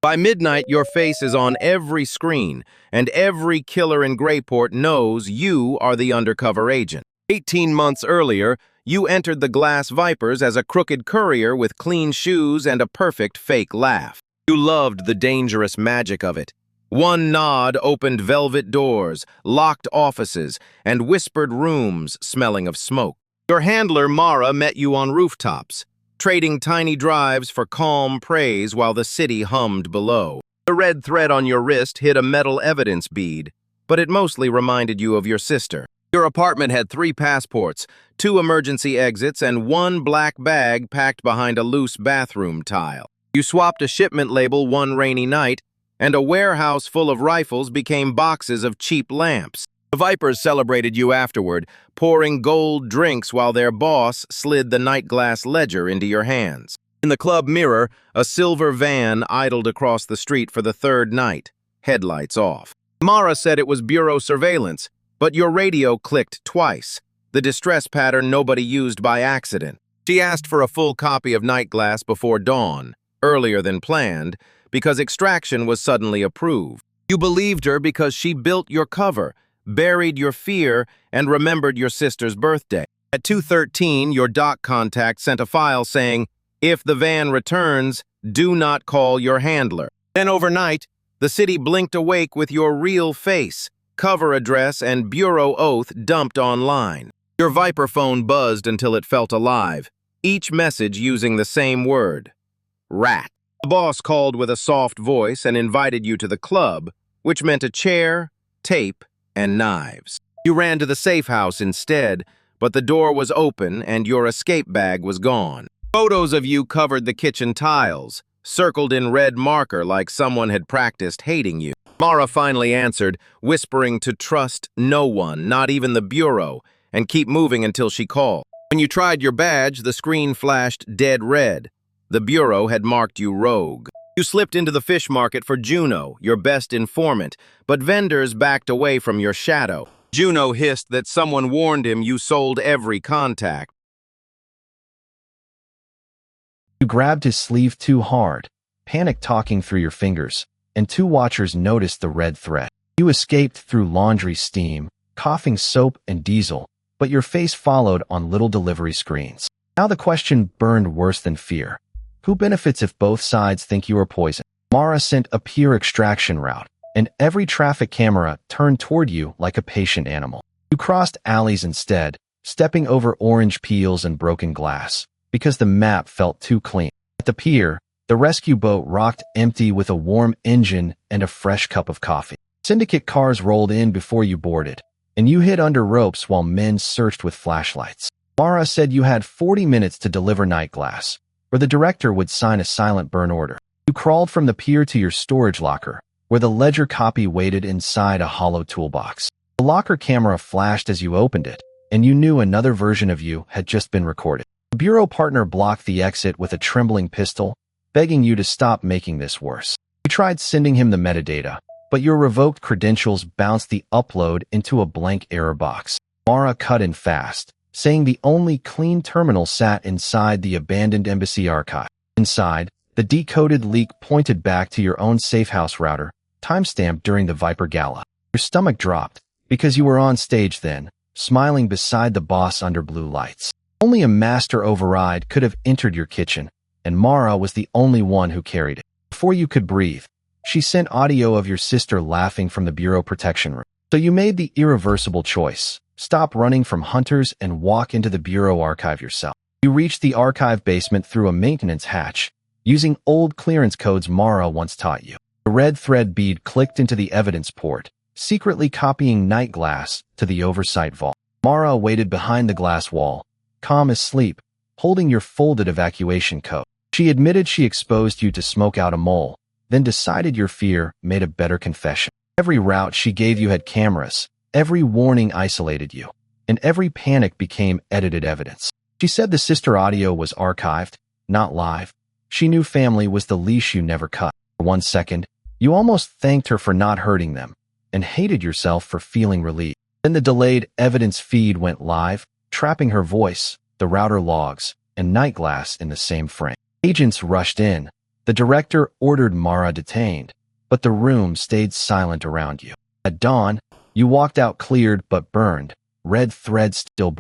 By midnight, your face is on every screen, and every killer in Grayport knows you are the undercover agent. 18 months earlier, you entered the Glass Vipers as a crooked courier with clean shoes and a perfect fake laugh. You loved the dangerous magic of it. One nod opened velvet doors, locked offices, and whispered rooms smelling of smoke. Your handler, Mara, met you on rooftops, trading tiny drives for calm praise while the city hummed below. The red thread on your wrist hid a metal evidence bead, but it mostly reminded you of your sister. Your apartment had 3 passports, 2 emergency exits, and 1 black bag packed behind a loose bathroom tile. You swapped a shipment label one rainy night, and a warehouse full of rifles became boxes of cheap lamps. The Vipers celebrated you afterward, pouring gold drinks while their boss slid the Nightglass ledger into your hands. In the club mirror, a silver van idled across the street for the 3rd night, headlights off. Mara said it was bureau surveillance, but your radio clicked twice, the distress pattern nobody used by accident. She asked for a full copy of Nightglass before dawn, earlier than planned, because extraction was suddenly approved. You believed her because she built your cover, buried your fear, and remembered your sister's birthday. At 2:13, your doc contact sent a file saying, "If the van returns, do not call your handler." Then overnight, the city blinked awake with your real face, cover address, and bureau oath dumped online. Your Viper phone buzzed until it felt alive, each message using the same word: rat. The boss called with a soft voice and invited you to the club, which meant a chair, tape, and knives. You ran to the safehouse instead, but the door was open and your escape bag was gone. Photos of you covered the kitchen tiles, circled in red marker like someone had practiced hating you. Mara finally answered, whispering to trust no one, not even the bureau, and keep moving until she called. When you tried your badge, the screen flashed dead red. The bureau had marked you rogue. You slipped into the fish market for Juno, your best informant, but vendors backed away from your shadow. Juno hissed that someone warned him you sold every contact. You grabbed his sleeve too hard, panic talking through your fingers, and 2 watchers noticed the red thread. You escaped through laundry steam, coughing soap and diesel, but your face followed on little delivery screens. Now the question burned worse than fear. Who benefits if both sides think you are poison? Mara sent a pure extraction route, and every traffic camera turned toward you like a patient animal. You crossed alleys instead, stepping over orange peels and broken glass, because the map felt too clean. At the pier, the rescue boat rocked empty with a warm engine and a fresh cup of coffee. Syndicate cars rolled in before you boarded, and you hid under ropes while men searched with flashlights. Mara said you had 40 minutes to deliver Nightglass, or the director would sign a silent burn order. You crawled from the pier to your storage locker, where the ledger copy waited inside a hollow toolbox. The locker camera flashed as you opened it, and you knew another version of you had just been recorded. The bureau partner blocked the exit with a trembling pistol, begging you to stop making this worse. You tried sending him the metadata, but your revoked credentials bounced the upload into a blank error box. Mara cut in fast, saying the only clean terminal sat inside the abandoned embassy archive. Inside, the decoded leak pointed back to your own safehouse router, timestamped during the Viper Gala. Your stomach dropped, because you were on stage then, smiling beside the boss under blue lights. Only a master override could have entered your kitchen, and Mara was the only one who carried it. Before you could breathe, she sent audio of your sister laughing from the bureau protection room. So you made the irreversible choice. Stop running from hunters and walk into the bureau archive yourself. You reached the archive basement through a maintenance hatch, using old clearance codes Mara once taught you. The red thread bead clicked into the evidence port, secretly copying Nightglass to the oversight vault. Mara waited behind the glass wall, calm as sleep, holding your folded evacuation code. She admitted she exposed you to smoke out a mole, then decided your fear made a better confession. Every route she gave you had cameras, every warning isolated you, and every panic became edited evidence. She said the sister audio was archived, not live. She knew family was the leash you never cut. For 1 second, you almost thanked her for not hurting them, and hated yourself for feeling relieved. Then the delayed evidence feed went live, trapping her voice, the router logs, and Nightglass in the same frame. Agents rushed in, The director ordered Mara detained, but the room stayed silent around you. At dawn, you walked out cleared but burned, red thread still